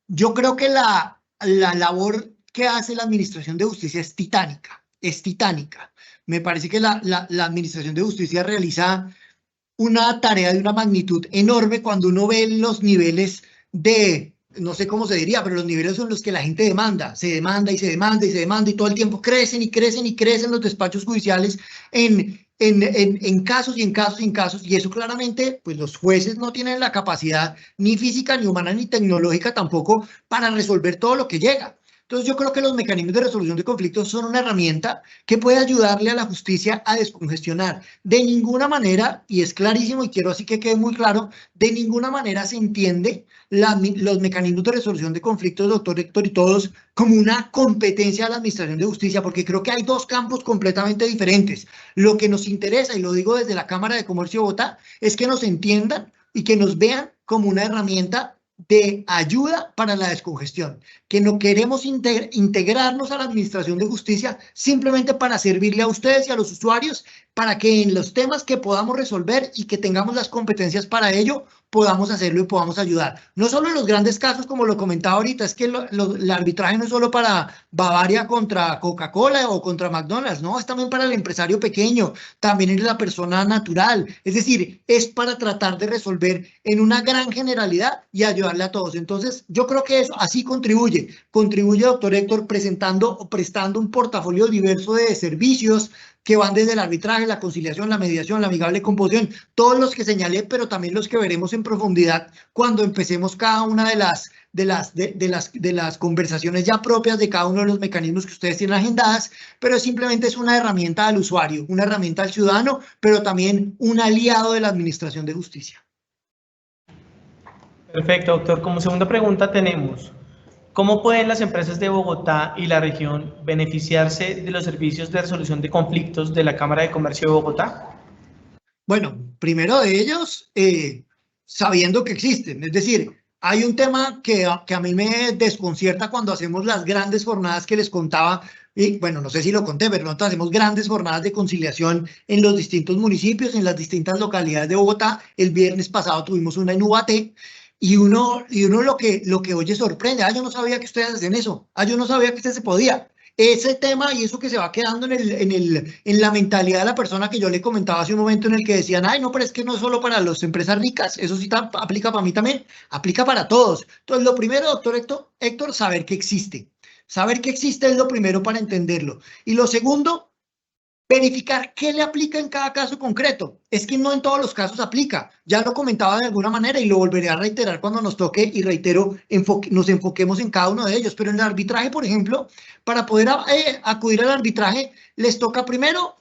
Yo creo que la labor que hace la Administración de Justicia es titánica, es titánica. Me parece que la Administración de Justicia realiza una tarea de una magnitud enorme cuando uno ve los niveles de, no sé cómo se diría, pero los niveles son los que la gente demanda, se demanda y se demanda y se demanda y todo el tiempo crecen y crecen y crecen los despachos judiciales en casos y en casos y en casos, y eso claramente, pues los jueces no tienen la capacidad ni física, ni humana, ni tecnológica tampoco para resolver todo lo que llega. Entonces yo creo que los mecanismos de resolución de conflictos son una herramienta que puede ayudarle a la justicia a descongestionar. De ninguna manera, y es clarísimo y quiero así que quede muy claro, de ninguna manera se entiende los mecanismos de resolución de conflictos, doctor Héctor, y todos, como una competencia de la Administración de Justicia, porque creo que hay 2 campos completamente diferentes. Lo que nos interesa, y lo digo desde la Cámara de Comercio de Bogotá, es que nos entiendan y que nos vean como una herramienta de ayuda para la descongestión, que no queremos integrarnos a la Administración de Justicia simplemente para servirle a ustedes y a los usuarios, para que en los temas que podamos resolver y que tengamos las competencias para ello, podamos hacerlo y podamos ayudar. No solo en los grandes casos, como lo comentaba ahorita, es que el arbitraje no es solo para Bavaria contra Coca-Cola o contra McDonald's, no, es también para el empresario pequeño, también es la persona natural, es decir, es para tratar de resolver en una gran generalidad y ayudarle a todos. Entonces, yo creo que eso así contribuye, doctor Héctor, presentando o prestando un portafolio diverso de servicios que van desde el arbitraje, la conciliación, la mediación, la amigable composición, todos los que señalé, pero también los que veremos en profundidad cuando empecemos cada una de las conversaciones ya propias de cada uno de los mecanismos que ustedes tienen agendadas, pero simplemente es una herramienta al usuario, una herramienta al ciudadano, pero también un aliado de la Administración de Justicia. Perfecto, doctor. Como segunda pregunta tenemos, ¿cómo pueden las empresas de Bogotá y la región beneficiarse de los servicios de resolución de conflictos de la Cámara de Comercio de Bogotá? Bueno, primero de ellos, sabiendo que existen, es decir, hay un tema que a mí me desconcierta cuando hacemos las grandes jornadas que les contaba, y bueno, no sé si lo conté, pero nosotros hacemos grandes jornadas de conciliación en los distintos municipios, en las distintas localidades de Bogotá. El viernes pasado tuvimos una en Ubaté, y uno lo que oye sorprende. Yo no sabía que ustedes hacen eso. Yo no sabía que usted se podía. Ese tema y eso que se va quedando en la mentalidad de la persona que yo le comentaba hace un momento, en el que decían, ay, no, pero es que no es solo para las empresas ricas, eso sí aplica para mí también, aplica para todos. Entonces, lo primero, doctor Héctor, saber que existe. Saber que existe es lo primero para entenderlo. Y lo segundo, verificar qué le aplica en cada caso concreto. Es que no en todos los casos aplica. Ya lo comentaba de alguna manera y lo volveré a reiterar cuando nos toque, y reitero, nos enfoquemos en cada uno de ellos. Pero en el arbitraje, por ejemplo, para poder acudir al arbitraje, les toca primero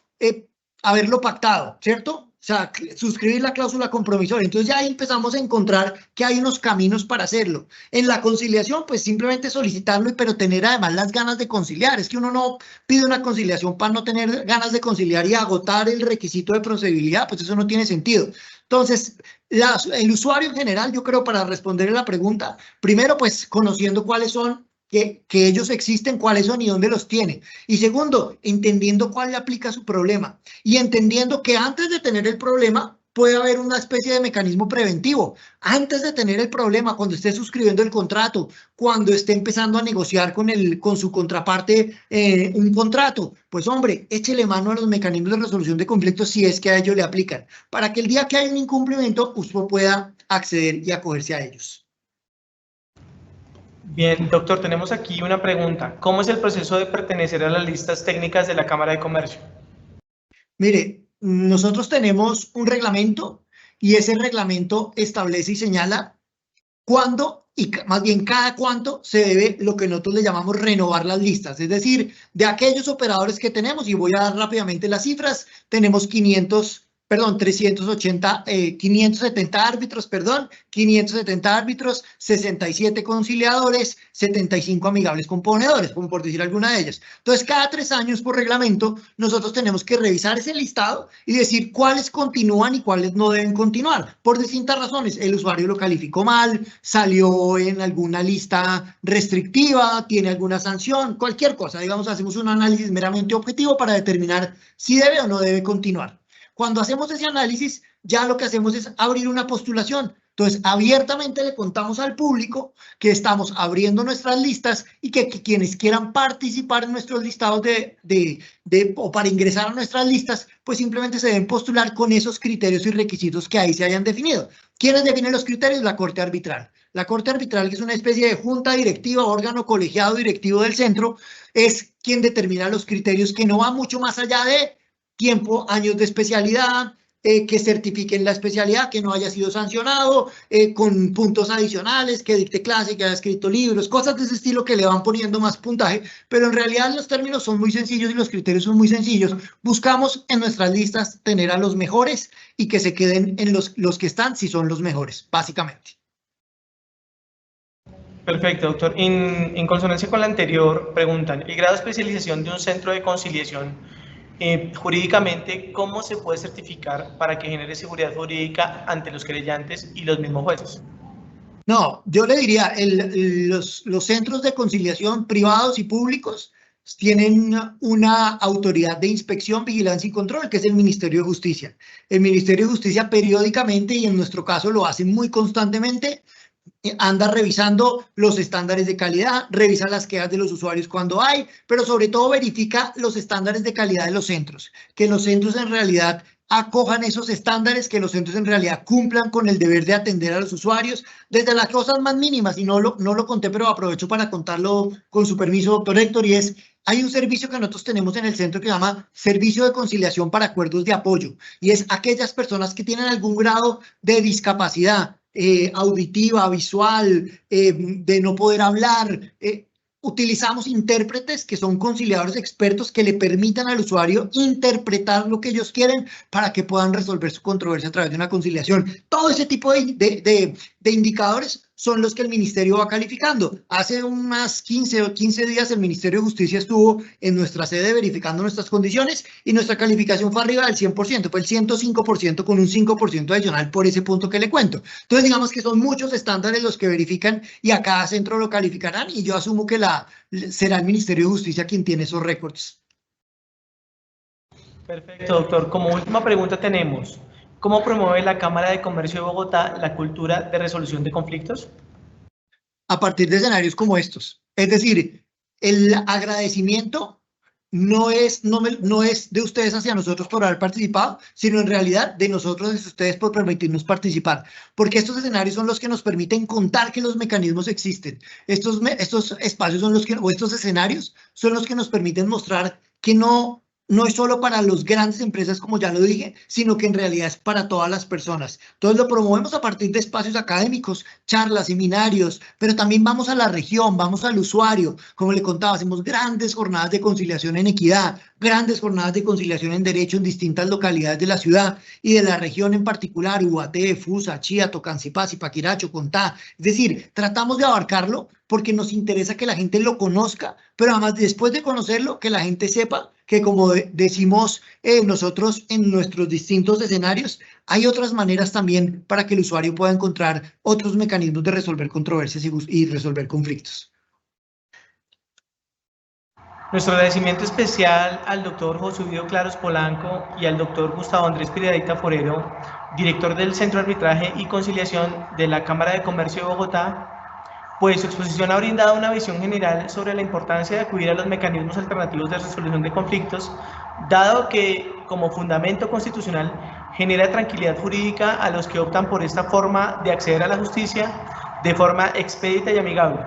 haberlo pactado, ¿cierto? O sea, suscribir la cláusula compromisoria. Entonces ya ahí empezamos a encontrar que hay unos caminos para hacerlo. En la conciliación, pues simplemente solicitarlo, pero tener además las ganas de conciliar. Es que uno no pide una conciliación para no tener ganas de conciliar y agotar el requisito de procedibilidad, pues eso no tiene sentido. Entonces, el usuario en general, yo creo, para responder la pregunta, primero, pues conociendo cuáles son, que ellos existen, cuáles son y dónde los tiene. Y segundo, entendiendo cuál le aplica a su problema y entendiendo que antes de tener el problema puede haber una especie de mecanismo preventivo. Antes de tener el problema, cuando esté suscribiendo el contrato, cuando esté empezando a negociar con su contraparte un contrato, pues hombre, échele mano a los mecanismos de resolución de conflictos si es que a ellos le aplican, para que el día que hay un incumplimiento usted pueda acceder y acogerse a ellos. Bien, doctor, tenemos aquí una pregunta. ¿Cómo es el proceso de pertenecer a las listas técnicas de la Cámara de Comercio? Mire, nosotros tenemos un reglamento y ese reglamento establece y señala cuándo y más bien cada cuánto se debe lo que nosotros le llamamos renovar las listas. Es decir, de aquellos operadores que tenemos, y voy a dar rápidamente las cifras, tenemos 570 árbitros, 570 árbitros, 67 conciliadores, 75 amigables componedores, como por decir alguna de ellas. Entonces, cada 3 años por reglamento, nosotros tenemos que revisar ese listado y decir cuáles continúan y cuáles no deben continuar, por distintas razones. El usuario lo calificó mal, salió en alguna lista restrictiva, tiene alguna sanción, cualquier cosa. Digamos, hacemos un análisis meramente objetivo para determinar si debe o no debe continuar. Cuando hacemos ese análisis, ya lo que hacemos es abrir una postulación. Entonces, abiertamente le contamos al público que estamos abriendo nuestras listas y que quienes quieran participar en nuestros listados o para ingresar a nuestras listas, pues simplemente se deben postular con esos criterios y requisitos que ahí se hayan definido. ¿Quiénes definen los criterios? La Corte Arbitral. La Corte Arbitral, que es una especie de junta directiva, órgano colegiado directivo del centro, es quien determina los criterios, que no va mucho más allá de tiempo, años de especialidad, que certifiquen la especialidad, que no haya sido sancionado, con puntos adicionales, que dicte clase, que haya escrito libros, cosas de ese estilo que le van poniendo más puntaje, pero en realidad los términos son muy sencillos y los criterios son muy sencillos. Buscamos en nuestras listas tener a los mejores y que se queden en los que están, si son los mejores, básicamente. Perfecto, doctor. En consonancia con la anterior, preguntan, ¿el grado de especialización de un centro de conciliación jurídicamente, cómo se puede certificar para que genere seguridad jurídica ante los querellantes y los mismos jueces? No, yo le diría, los centros de conciliación privados y públicos tienen una autoridad de inspección, vigilancia y control, que es el Ministerio de Justicia. El Ministerio de Justicia periódicamente, y en nuestro caso lo hace muy constantemente, anda revisando los estándares de calidad, revisa las quejas de los usuarios cuando hay, pero sobre todo verifica los estándares de calidad de los centros, que los centros en realidad acojan esos estándares, que los centros en realidad cumplan con el deber de atender a los usuarios, desde las cosas más mínimas, y no lo conté, pero aprovecho para contarlo con su permiso, doctor Héctor, y es, hay un servicio que nosotros tenemos en el centro que se llama Servicio de Conciliación para Acuerdos de Apoyo, y es aquellas personas que tienen algún grado de discapacidad, auditiva, visual, de no poder hablar. Utilizamos intérpretes que son conciliadores expertos que le permitan al usuario interpretar lo que ellos quieren para que puedan resolver su controversia a través de una conciliación. Todo ese tipo de indicadores son los que el ministerio va calificando. Hace unas 15 días el Ministerio de Justicia estuvo en nuestra sede verificando nuestras condiciones y nuestra calificación fue arriba del 100%, fue el 105% con un 5% adicional por ese punto que le cuento. Entonces digamos que son muchos estándares los que verifican y a cada centro lo calificarán y yo asumo que será el Ministerio de Justicia quien tiene esos récords. Perfecto, doctor. Como última pregunta tenemos, ¿cómo promueve la Cámara de Comercio de Bogotá la cultura de resolución de conflictos? A partir de escenarios como estos. Es decir, el agradecimiento no es de ustedes hacia nosotros por haber participado, sino en realidad de nosotros hacia ustedes por permitirnos participar. Porque estos escenarios son los que nos permiten contar que los mecanismos existen. Estos espacios son los que, o estos escenarios son los que nos permiten mostrar que no es solo para las grandes empresas, como ya lo dije, sino que en realidad es para todas las personas. Entonces lo promovemos a partir de espacios académicos, charlas, seminarios, pero también vamos a la región, vamos al usuario. Como le contaba, hacemos grandes jornadas de conciliación en equidad, grandes jornadas de conciliación en derecho en distintas localidades de la ciudad y de la región en particular, Ubaté, Fusa, Chía, Tocancipá, Zipaquirá, Contá. Es decir, tratamos de abarcarlo porque nos interesa que la gente lo conozca, pero además después de conocerlo, que la gente sepa que, como decimos nosotros en nuestros distintos escenarios, hay otras maneras también para que el usuario pueda encontrar otros mecanismos de resolver controversias y resolver conflictos. Nuestro agradecimiento especial al doctor José Ovidio Claros Polanco y al doctor Gustavo Andrés Piedradita Forero, director del Centro de Arbitraje y Conciliación de la Cámara de Comercio de Bogotá, pues su exposición ha brindado una visión general sobre la importancia de acudir a los mecanismos alternativos de resolución de conflictos, dado que, como fundamento constitucional, genera tranquilidad jurídica a los que optan por esta forma de acceder a la justicia de forma expedita y amigable,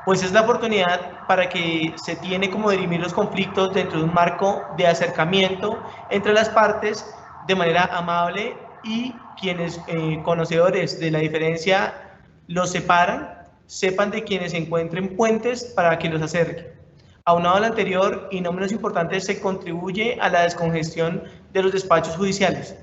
pues es la oportunidad para que se tiene como dirimir los conflictos dentro de un marco de acercamiento entre las partes de manera amable y quienes conocedores de la diferencia los sepan de quienes encuentren puentes para que los acerquen. Aunado al anterior, y no menos importante, se contribuye a la descongestión de los despachos judiciales.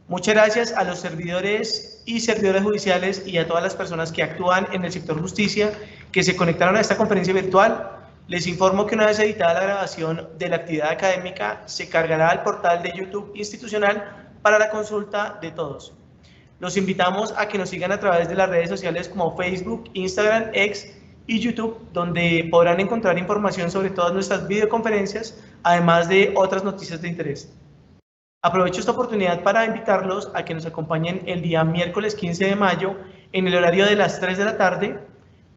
Muchas gracias a los servidores y servidoras judiciales y a todas las personas que actúan en el sector justicia que se conectaron a esta conferencia virtual. Les informo que una vez editada la grabación de la actividad académica, se cargará al portal de YouTube institucional para la consulta de todos. Los invitamos a que nos sigan a través de las redes sociales como Facebook, Instagram, X y YouTube, donde podrán encontrar información sobre todas nuestras videoconferencias, además de otras noticias de interés. Aprovecho esta oportunidad para invitarlos a que nos acompañen el día miércoles 15 de mayo en el horario de las 3 de la tarde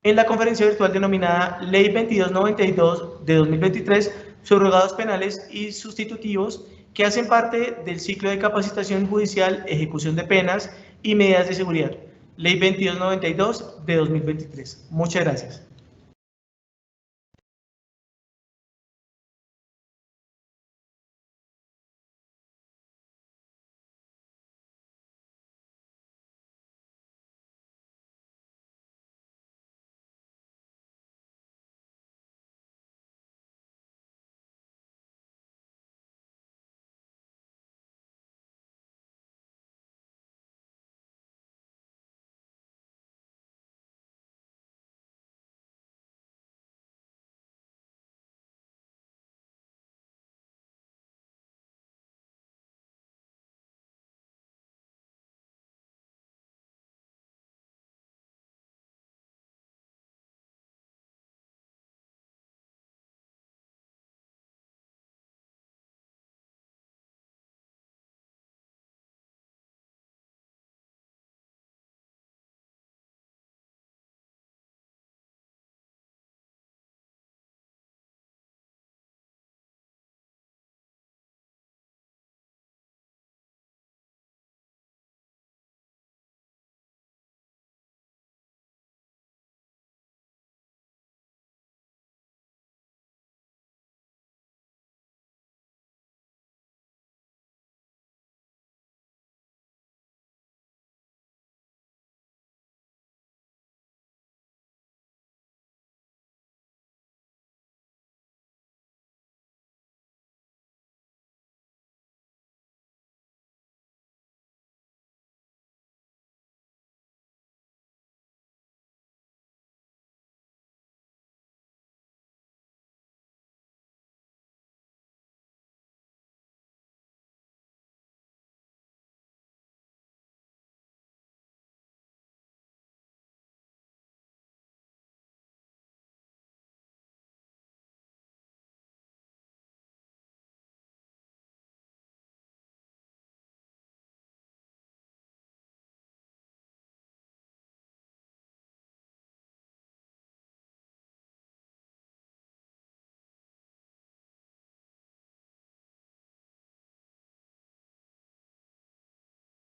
en la conferencia virtual denominada Ley 2292 de 2023, subrogados penales y sustitutivos, que hacen parte del ciclo de capacitación judicial, ejecución de penas y medidas de seguridad, Ley 2292 de 2023. Muchas gracias.